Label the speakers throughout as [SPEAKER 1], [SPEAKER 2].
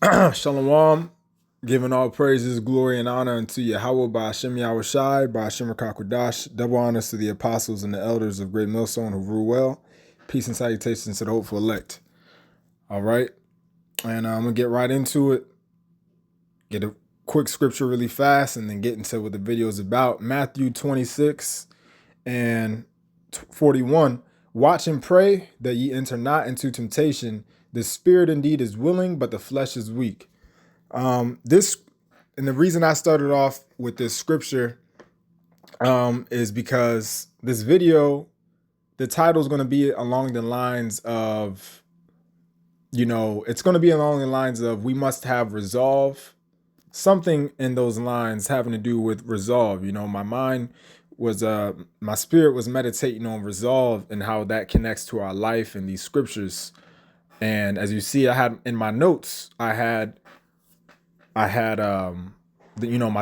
[SPEAKER 1] Shalom, giving all praises, glory, and honor unto Yahweh by Hashem Yahushai, by Hashem Rakakwadash. Double honors to the apostles and the elders of Great Millstone who rule well. Peace and salutations to the hopeful elect. All right, and I'm going to get right into it. Get a quick scripture really fast and then get into what the video is about. Matthew 26 and 41. Watch and pray that ye enter not into temptation. The spirit indeed is willing, but the flesh is weak. This, and the reason I started off with this scripture is because this video, the title is going to be along the lines of, it's going to be along the lines of we must have resolve, something in those lines having to do with resolve. My mind was, my spirit was meditating on resolve and how that connects to our life and these scriptures. And as you see, I had in my notes, I had my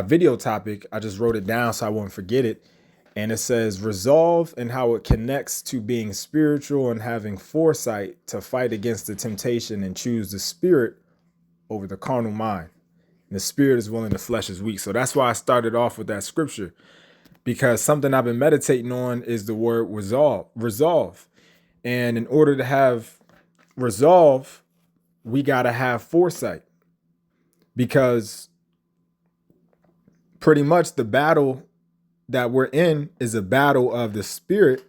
[SPEAKER 1] video topic. I just wrote it down so I wouldn't forget it. And it says resolve and how it connects to being spiritual and having foresight to fight against the temptation and choose the spirit over the carnal mind. And the spirit is willing, the flesh is weak. So that's why I started off with that scripture, because something I've been meditating on is the word resolve. And in order to have resolve, we got to have foresight, because pretty much the battle that we're in is a battle of the spirit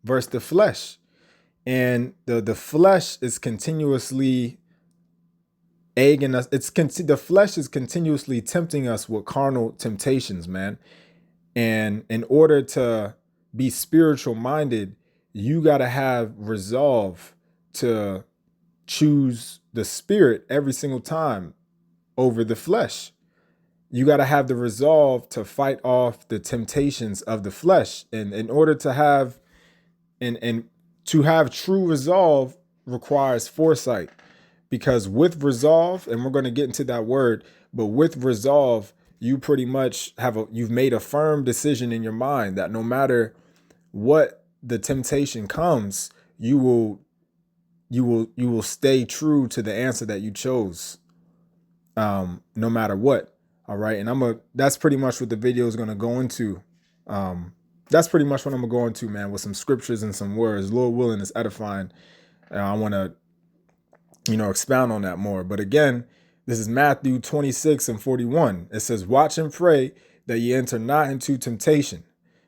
[SPEAKER 1] versus the flesh. And the flesh is continuously egging us. The flesh is continuously tempting us with carnal temptations, man. And in order to be spiritual minded, you got to have resolve to choose the spirit every single time over the flesh. You got to have the resolve to fight off the temptations of the flesh. And in order to have and to have true resolve requires foresight, because with resolve, and we're going to get into that word, but with resolve, you pretty much you've made a firm decision in your mind that no matter what the temptation comes, you will stay true to the answer that you chose, no matter what. All right. And that's pretty much what the video is going to go into. That's pretty much what I'm going to go into, man, with some scriptures and some words. Lord willing, it's edifying. I want to, expound on that more. But again, this is Matthew 26 and 41. It says, watch and pray that ye enter not into temptation.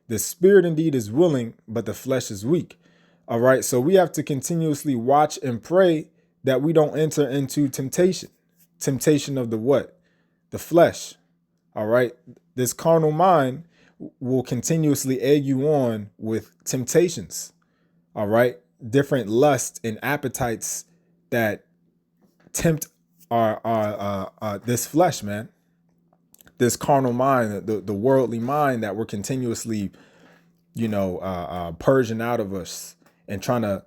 [SPEAKER 1] The spirit indeed is willing, but the flesh is weak. All right. So we have to continuously watch and pray that we don't enter into temptation. Temptation of the what? The flesh. All right. This carnal mind will continuously egg you on with temptations. All right. Different lusts and appetites that tempt this flesh, man. This carnal mind, the worldly mind that we're continuously, purging out of us and trying to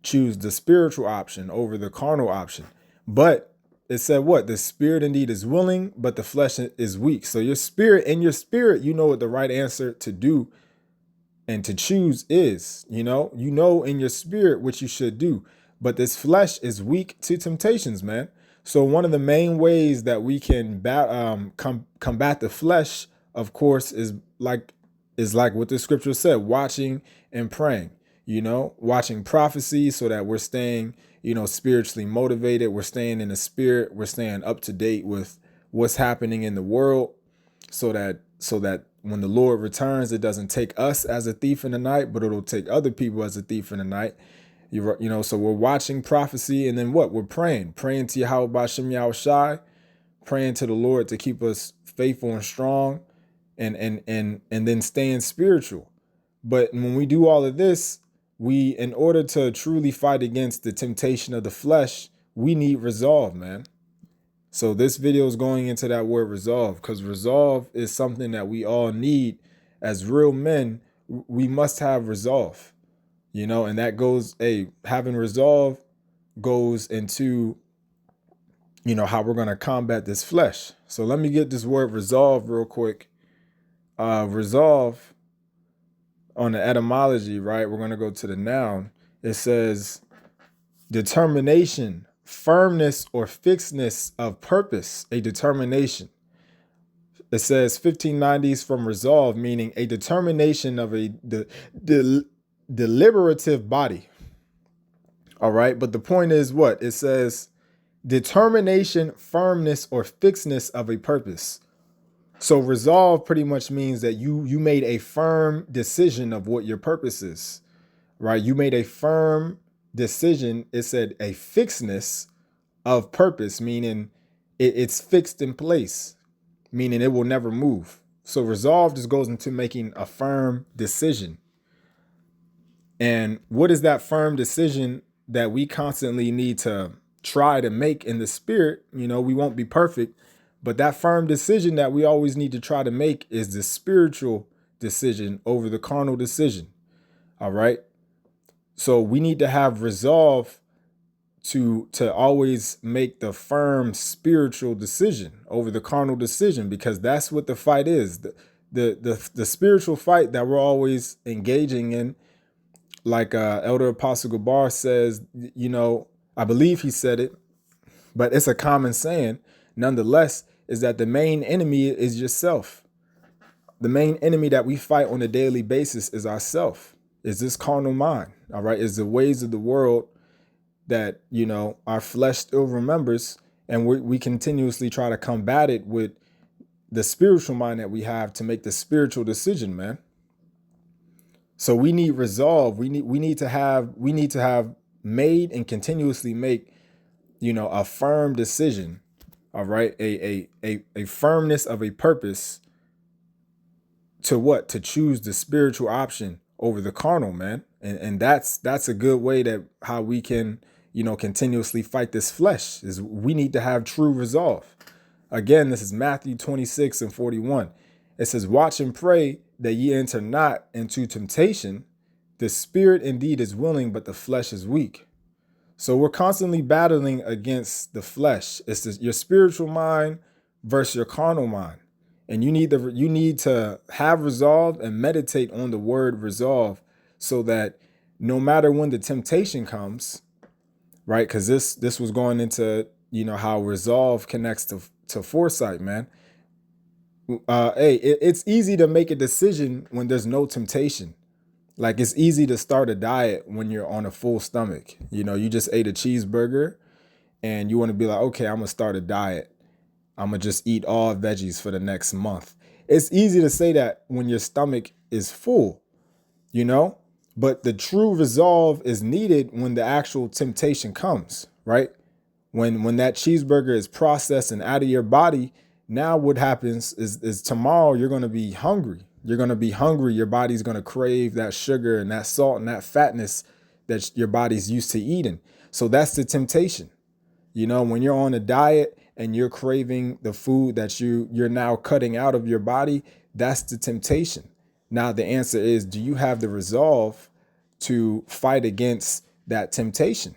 [SPEAKER 1] choose the spiritual option over the carnal option. But it said what? The spirit indeed is willing, but the flesh is weak. So your spirit, you know what the right answer to do and to choose is, you know in your spirit what you should do. But this flesh is weak to temptations, man. So one of the main ways that we can combat the flesh, of course, is like what the scripture said, watching and praying, watching prophecy so that we're staying, spiritually motivated. We're staying in the spirit. We're staying up to date with what's happening in the world so that when the Lord returns, it doesn't take us as a thief in the night, but it'll take other people as a thief in the night. So we're watching prophecy, and then what? We're praying to Yahweh by Hashem Yahushai, praying to the Lord to keep us faithful and strong, and then staying spiritual. But when we do all of this, in order to truly fight against the temptation of the flesh, we need resolve, man. So this video is going into that word resolve, because resolve is something that we all need as real men. We must have resolve. And that goes, having resolve goes into, how we're going to combat this flesh. So let me get this word resolve real quick. Resolve on the etymology, right? We're going to go to the noun. It says determination, firmness or fixedness of purpose, a determination. It says 1590s from resolve, meaning a determination of the deliberative body. All right. But the point is what? It says determination, firmness, or fixedness of a purpose. So resolve pretty much means that you made a firm decision of what your purpose is, right? You made a firm decision. It said a fixedness of purpose, meaning it's fixed in place, meaning it will never move. So resolve just goes into making a firm decision. And what is that firm decision that we constantly need to try to make in the spirit? We won't be perfect, but that firm decision that we always need to try to make is the spiritual decision over the carnal decision. All right. So we need to have resolve to always make the firm spiritual decision over the carnal decision, because that's what the fight is. The spiritual fight that we're always engaging in, like Elder Apostle Gabar says, I believe he said it, but it's a common saying nonetheless, is that the main enemy is yourself. The main enemy that we fight on a daily basis is ourself, is this carnal mind. All right. Is the ways of the world that, our flesh still remembers. And we continuously try to combat it with the spiritual mind that we have to make the spiritual decision, man. So we need resolve. We need to have made and continuously make, a firm decision. All right. A firmness of a purpose to what? To choose the spiritual option over the carnal, man. And that's a good way that how we can, continuously fight this flesh, is we need to have true resolve. Again, this is Matthew 26:41. It says, watch and pray that ye enter not into temptation. The spirit indeed is willing, but the flesh is weak. So we're constantly battling against the flesh. It's your spiritual mind versus your carnal mind. And you need to have resolve and meditate on the word resolve, so that no matter when the temptation comes, right? Because this was going into, how resolve connects to foresight, man. It's easy to make a decision when there's no temptation. Like, it's easy to start a diet when you're on a full stomach. You just ate a cheeseburger and you want to be like, okay, I'm going to start a diet. I'm going to just eat all veggies for the next month. It's easy to say that when your stomach is full, but the true resolve is needed when the actual temptation comes, right? When that cheeseburger is processed and out of your body, now what happens is tomorrow you're going to be hungry. You're going to be hungry. Your body's going to crave that sugar and that salt and that fatness that your body's used to eating. So that's the temptation. When you're on a diet and you're craving the food that you're now cutting out of your body, that's the temptation. Now, the answer is, do you have the resolve to fight against that temptation?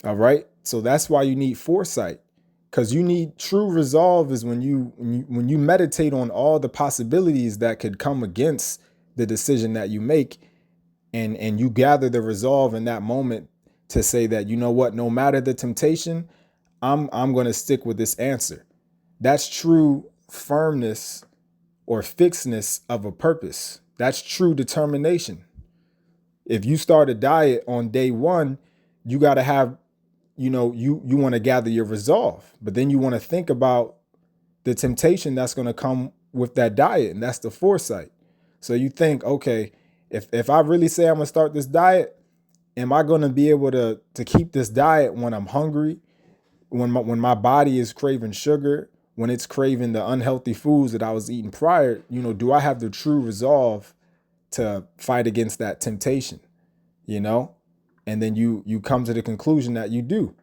[SPEAKER 1] All right. So that's why you need foresight, because you need true resolve is when you meditate on all the possibilities that could come against the decision that you make, and you gather the resolve in that moment to say that, what, no matter the temptation, I'm going to stick with this answer. That's true firmness or fixedness of a purpose. That's true determination. If you start a diet on day one, you got to have, you want to gather your resolve, but then you want to think about the temptation that's going to come with that diet. And that's the foresight. So you think, okay, if I really say I'm going to start this diet, am I going to be able to keep this diet when I'm hungry, when my body is craving sugar, when it's craving the unhealthy foods that I was eating prior? Do I have the true resolve to fight against that temptation? And then you come to the conclusion that you do.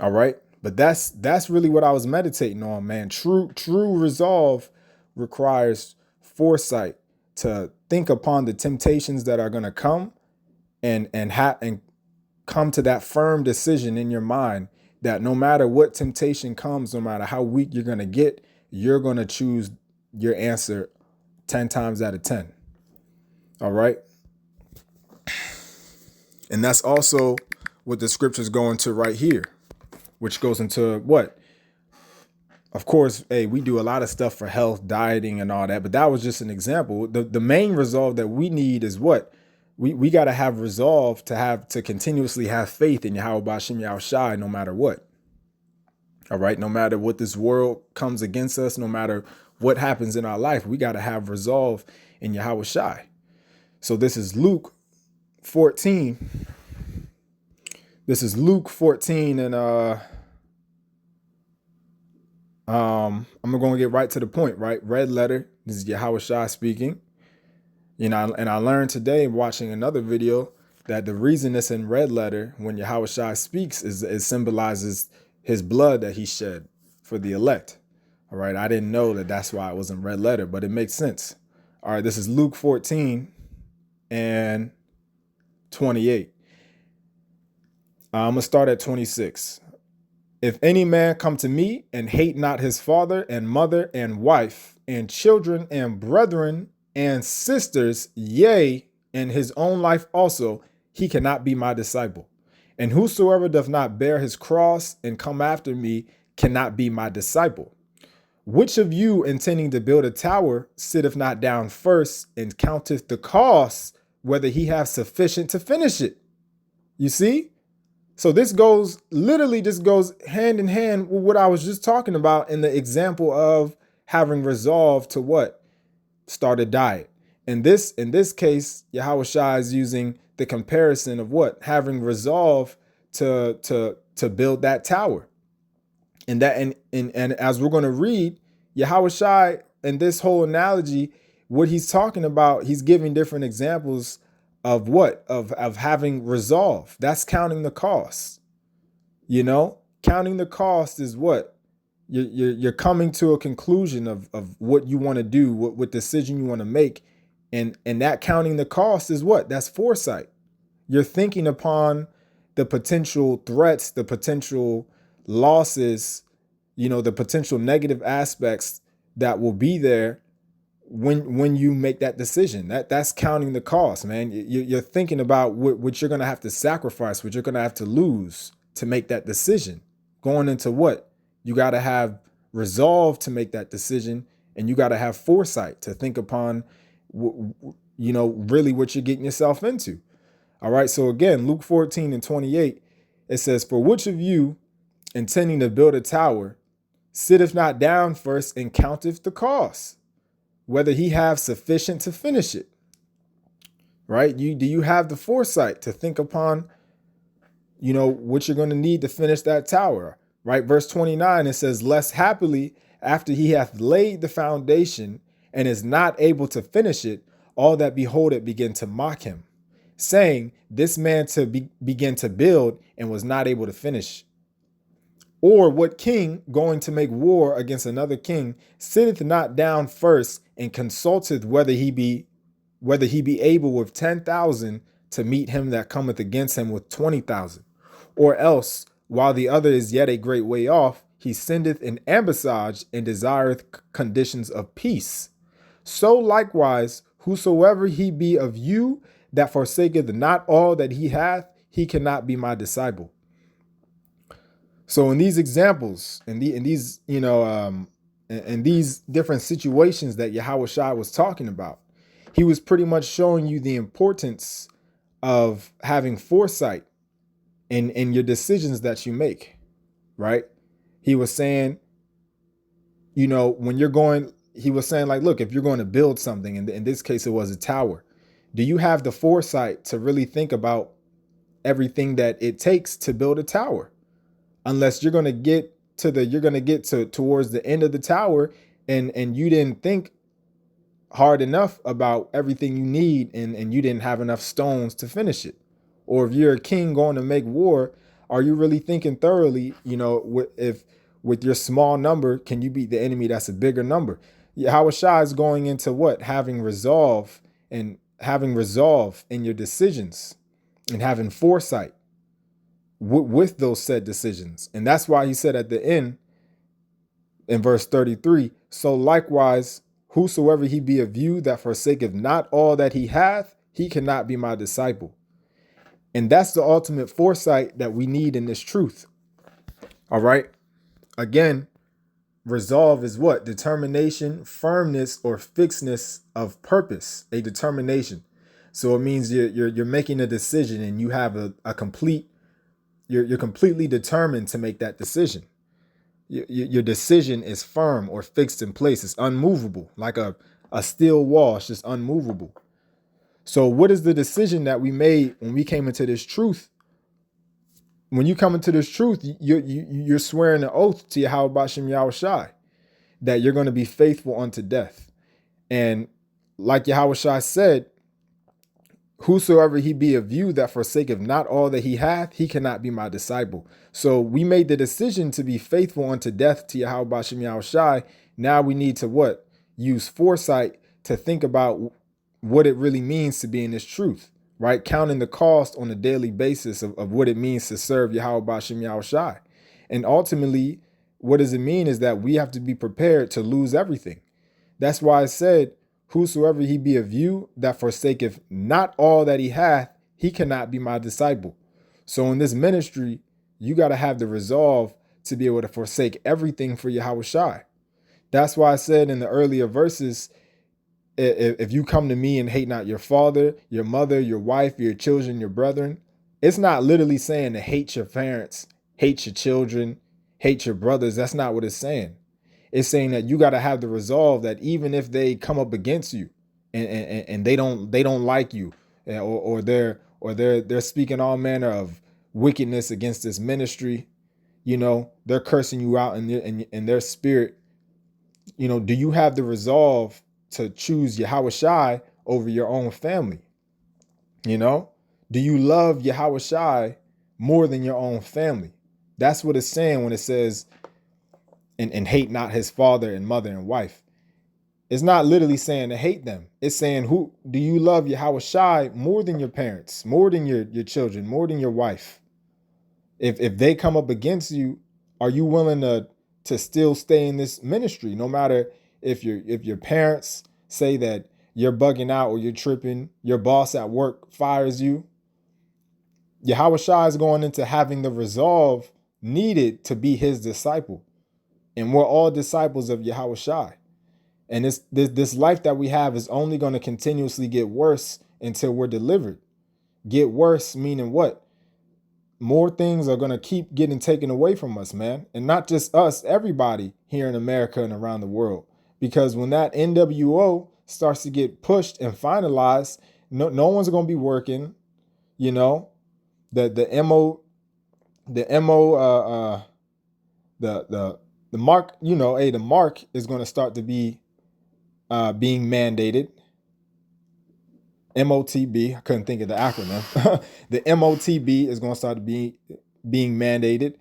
[SPEAKER 1] All right. But that's really what I was meditating on, man. True resolve requires foresight to think upon the temptations that are going to come and come to that firm decision in your mind that no matter what temptation comes, no matter how weak you're going to get, you're going to choose your answer 10 times out of 10. All right. And that's also what the scriptures go into right here, which goes into what? Of course, hey, we do a lot of stuff for health, dieting, and all that, but that was just an example. The main resolve that we need is what? We got to have resolve to continuously have faith in Yahweh Bashim Yahushai no matter what. All right, no matter what this world comes against us, no matter what happens in our life, we got to have resolve in Yahweh Shai. So this is Luke 14. This is Luke 14, and I'm going to get right to the point, right? Red letter. This is Yahweh Shai speaking. You know, and I learned today watching another video that the reason it's in red letter when Yahweh Shai speaks is it symbolizes his blood that he shed for the elect. All right. I didn't know that that's why it was in red letter, but it makes sense. All right. This is Luke 14 and 28. I'm going to start at 26. If any man come to me and hate not his father and mother and wife and children and brethren and sisters, yea, and his own life also, he cannot be my disciple. And whosoever doth not bear his cross and come after me cannot be my disciple. Which of you intending to build a tower sitteth not down first and counteth the cost, whether he have sufficient to finish it? You see? So this literally just goes hand in hand with what I was just talking about in the example of having resolve to what? Start a diet. In this case, Yahweh Shai is using the comparison of what? Having resolve to build that tower. And as we're going to read, Yahweh Shai in this whole analogy, what he's talking about, he's giving different examples of what? Of having resolve. That's counting the cost. You know, counting the cost is what? You're coming to a conclusion of what you want to do, what decision you want to make. And that counting the cost is what? That's foresight. You're thinking upon the potential threats, the potential losses, you know, the potential negative aspects that will be there when you make that decision. That's counting the cost, man. You're thinking about what you're going to have to sacrifice, what you're going to have to lose to make that decision. Going into what? You got to have resolve to make that decision, and you got to have foresight to think upon, you know, really what you're getting yourself into. All right. So again, Luke 14 and 28, it says, for which of you intending to build a tower sitteth not down first and counteth the cost, whether he have sufficient to finish it? Right? Do you have the foresight to think upon, you know, what you're going to need to finish that tower? Right? Verse 29, it says, lest happily after he hath laid the foundation and is not able to finish it, all that behold it begin to mock him, saying, this man begin to build and was not able to finish. Or what king going to make war against another king sitteth not down first and consulteth whether he be able with 10,000 to meet him that cometh against him with 20,000? Or else, while the other is yet a great way off, he sendeth an ambassage and desireth conditions of peace. So likewise, whosoever he be of you that forsaketh not all that he hath, he cannot be my disciple. So in these examples, in these, you know, in these different situations that Yahweh Shai was talking about, he was pretty much showing you the importance of having foresight in your decisions that you make, right? He was saying, you know, when you're going, he was saying like, look, if you're going to build something, and in this case, it was a tower, do you have the foresight to really think about everything that it takes to build a tower? Unless you're going to get towards the end of the tower and you didn't think hard enough about everything you need and you didn't have enough stones to finish it. Or if you're a king going to make war, are you really thinking thoroughly, you know, if with your small number, can you beat the enemy that's a bigger number? Yahweh Shai is going into what? Having resolve in your decisions and having foresight with those said decisions. And that's why he said at the end in verse 33, so likewise, whosoever he be of you that forsaketh not all that he hath, he cannot be my disciple. And that's the ultimate foresight that we need in this truth. All right. Again, resolve is what? Determination, firmness, or fixedness of purpose, a determination. So it means you're making a decision and you have a complete, you're completely determined to make that decision. Your decision is firm or fixed in place. It's unmovable, like a steel wall. It's just unmovable. So what is the decision that we made when we came into this truth? When you come into this truth, you're swearing an oath to Yahweh Bashem Yahweh Shai that you're going to be faithful unto death. And like Yahweh Shai said, whosoever he be of you that forsaketh not all that he hath, he cannot be my disciple. So we made the decision to be faithful unto death to Yahweh Bashem Yahweh Shai. Now we need to what? Use foresight to think about what it really means to be in this truth, right? Counting the cost on a daily basis of what it means to serve Yahweh Bashem Yahweh Shai. And ultimately, what does it mean is that we have to be prepared to lose everything. That's why I said, whosoever he be of you that forsaketh not all that he hath, he cannot be my disciple. So in this ministry, you got to have the resolve to be able to forsake everything for Yahweh Shai. That's why I said in the earlier verses, if you come to me and hate not your father, your mother, your wife, your children, your brethren, it's not literally saying to hate your parents, hate your children, hate your brothers. That's not what it's saying. It's saying that you got to have the resolve that even if they come up against you and they don't like you, or they're speaking all manner of wickedness against this ministry, they're cursing you out in their spirit. Do you have the resolve to choose Yahweh Shai over your own family? Do you love Yahweh Shai more than your own family? That's what it's saying when it says, and hate not his father and mother and wife. It's not literally saying to hate them. It's saying, who do you love Yahweh Shai more than your parents, more than your children, more than your wife? If they come up against you, are you willing to still stay in this ministry? No matter if your parents say that you're bugging out or you're tripping, your boss at work fires you. Yahweh Shai is going into having the resolve needed to be his disciple. And we're all disciples of Yahweh Shai. And this life that we have is only going to continuously get worse until we're delivered. Get worse meaning what? More things are going to keep getting taken away from us, man. And not just us, everybody here in America and around the world. Because when that NWO starts to get pushed and finalized, no one's going to be working. The mark, the mark is going to start to be being mandated. MOTB, I couldn't think of the acronym. The MOTB is going to start to be being mandated,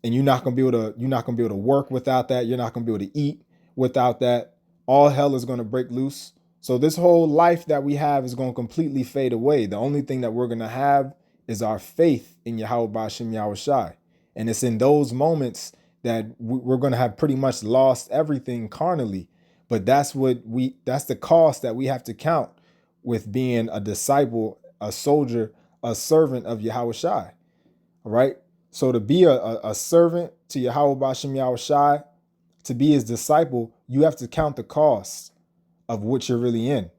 [SPEAKER 1] and you're not going to be able to work without that. You're not going to be able to eat without that. All hell is going to break loose. So this whole life that we have is going to completely fade away. The only thing that we're going to have is our faith in Yahweh Bashem Yahweh Shai. And it's in those moments that we're going to have pretty much lost everything carnally. But that's the cost that we have to count with being a disciple, a soldier, a servant of Yahweh Shai. All right. So to be a servant to Yahweh Bashem Yahweh Shai, to be his disciple, you have to count the cost of what you're really in.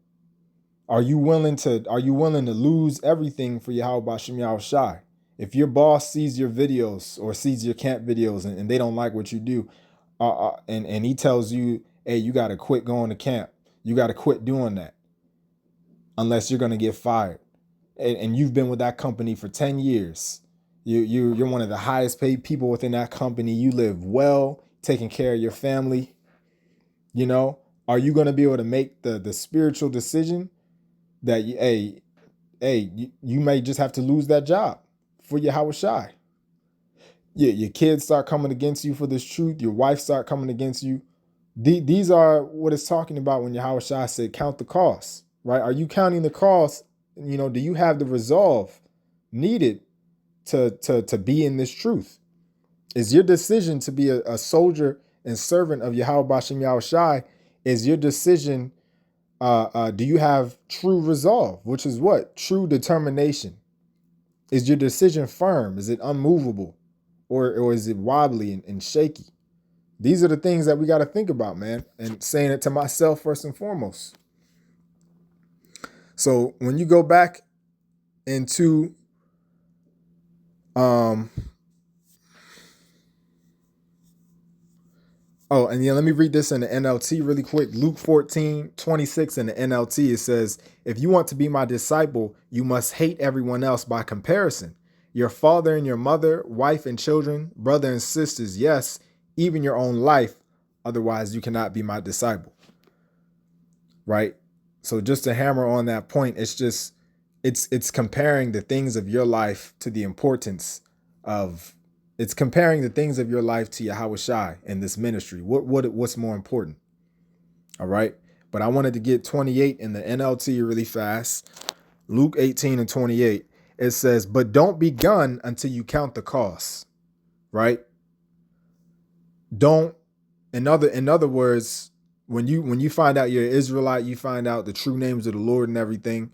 [SPEAKER 1] Are you willing to lose everything for Yahweh Bashem Yahweh Shai? If your boss sees your videos or sees your camp videos and they don't like what you do, and he tells you, hey, you got to quit going to camp. You got to quit doing that unless you're going to get fired. And you've been with that company for 10 years. You're one of the highest paid people within that company. You live well, taking care of your family. Are you going to be able to make the spiritual decision that, you may just have to lose that job for Yahweh Shai? Your kids start coming against you for this truth. Your wife start coming against you. These are what it's talking about when Yahweh Shai said, count the cost, right? Are you counting the cost? Do you have the resolve needed to be in this truth? Is your decision to be a soldier and servant of Yahweh Bashem Yahweh Shai, is your decision, do you have true resolve, which is what? True determination. Is your decision firm? Is it unmovable? Or is it wobbly and shaky? These are the things that we got to think about, man. And saying it to myself first and foremost. So when you go back into oh, and yeah, let me read this in the NLT really quick. Luke 14:26 in the NLT, it says, if you want to be my disciple, you must hate everyone else by comparison. Your father and your mother, wife and children, brother and sisters, yes, even your own life. Otherwise, you cannot be my disciple. Right? So just to hammer on that point, it's comparing the things of your life to the importance of it's comparing the things of your life to Yahweh Shai in this ministry. What's more important? All right. But I wanted to get 28 in the NLT really fast. Luke 18:28. It says, but don't begun until you count the costs. Right? Don't, in other words, when you find out you're an Israelite, you find out the true names of the Lord and everything.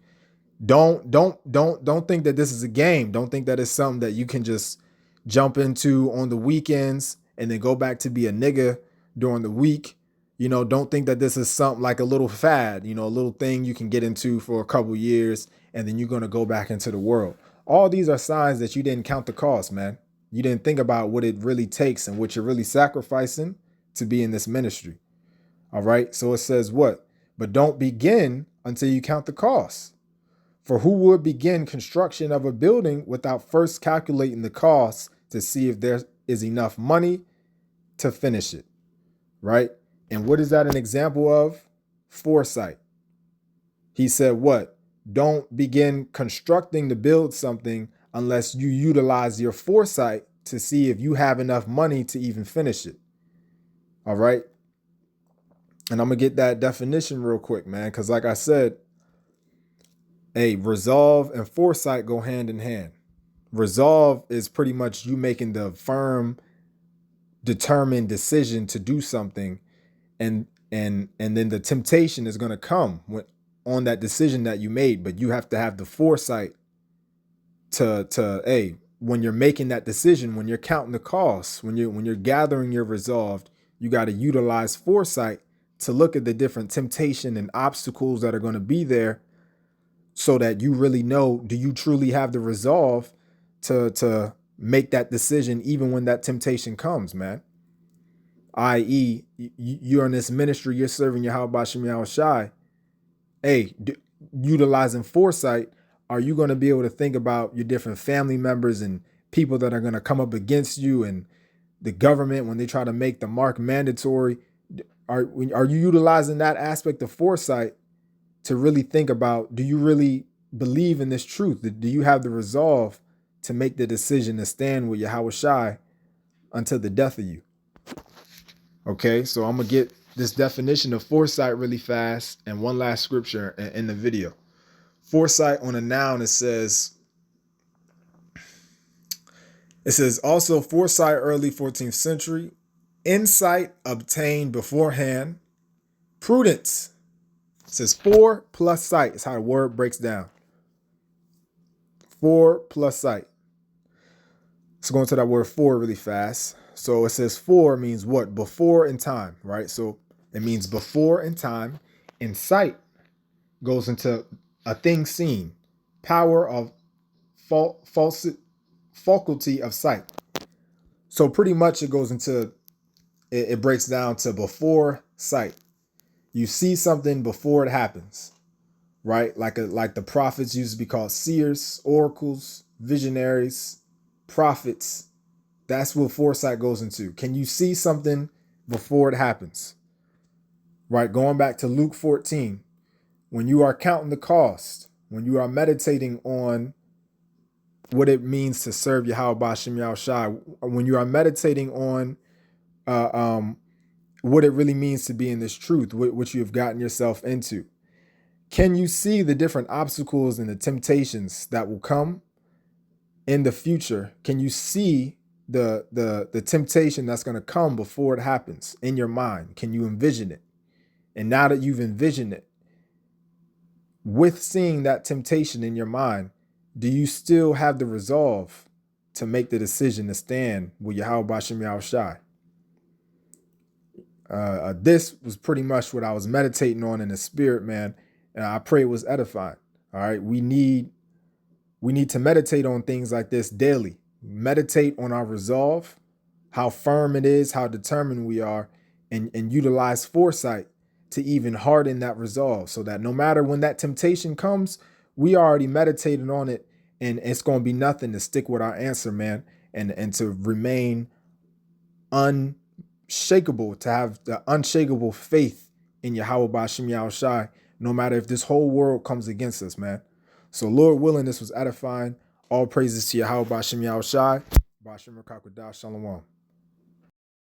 [SPEAKER 1] Don't think that this is a game. Don't think that it's something that you can just jump into on the weekends and then go back to be a nigga during the week. Don't think that this is something like a little fad, a little thing you can get into for a couple years and then you're going to go back into the world. All these are signs that you didn't count the cost, man. You didn't think about what it really takes and what you're really sacrificing to be in this ministry. All right. So it says what? But don't begin until you count the cost. For who would begin construction of a building without first calculating the costs to see if there is enough money to finish it, right? And what is that an example of? Foresight. He said what? Don't begin constructing to build something unless you utilize your foresight to see if you have enough money to even finish it. All right? And I'm going to get that definition real quick, man, because like I said, resolve and foresight go hand in hand. Resolve is pretty much you making the firm, determined decision to do something, and then the temptation is going to come on that decision that you made. But you have to have the foresight to when you're making that decision, when you're counting the costs, when you're gathering your resolve, you got to utilize foresight to look at the different temptation and obstacles that are going to be there, so that you really know, do you truly have the resolve to make that decision even when that temptation comes, man? I.e., you're in this ministry, you're serving Yahweh B'Shem Yahweh Shai. Utilizing foresight, are you going to be able to think about your different family members and people that are going to come up against you and the government when they try to make the mark mandatory? Are you utilizing that aspect of foresight to really think about, do you really believe in this truth? Do you have the resolve to make the decision to stand with Yahweh Shai until the death of you? Okay, so I'm going to get this definition of foresight really fast and one last scripture in the video. Foresight on a noun, it says also foresight early 14th century, insight obtained beforehand, prudence. It says 4 plus sight is how the word breaks down. 4 plus sight. Let's go into that word for really fast. So it says for means what? Before in time, right? So it means before in time. And sight goes into a thing seen, power of faculty of sight. So pretty much it goes into, it breaks down to before sight. You see something before it happens, right? Like the prophets used to be called seers, oracles, visionaries, prophets. That's what foresight goes into. Can you see something before it happens? Right? Going back to Luke 14, when you are counting the cost, when you are meditating on what it means to serve Yahweh B'Shem Yahweh Shai, when you are meditating on what it really means to be in this truth, which you have gotten yourself into, can you see the different obstacles and the temptations that will come in the future? Can you see the temptation that's going to come before it happens in your mind? Can you envision it? And now that you've envisioned it, with seeing that temptation in your mind, Do you still have the resolve to make the decision to stand with Yahweh Bashem Yahushai? This was pretty much what I was meditating on in the spirit, man. And I pray it was edifying. All right. We need to meditate on things like this daily. Meditate on our resolve, how firm it is, how determined we are, and utilize foresight to even harden that resolve so that no matter when that temptation comes, we already meditated on it, and it's going to be nothing to stick with our answer, man, and to remain unshakable, to have the unshakable faith in Yahweh Ba'Shem Yahushai, no matter if this whole world comes against us, man. So Lord willing, this was edifying. All praises to Yahweh Ba'Shem Yahushai. Ba'Shem Rakakwada Shalom.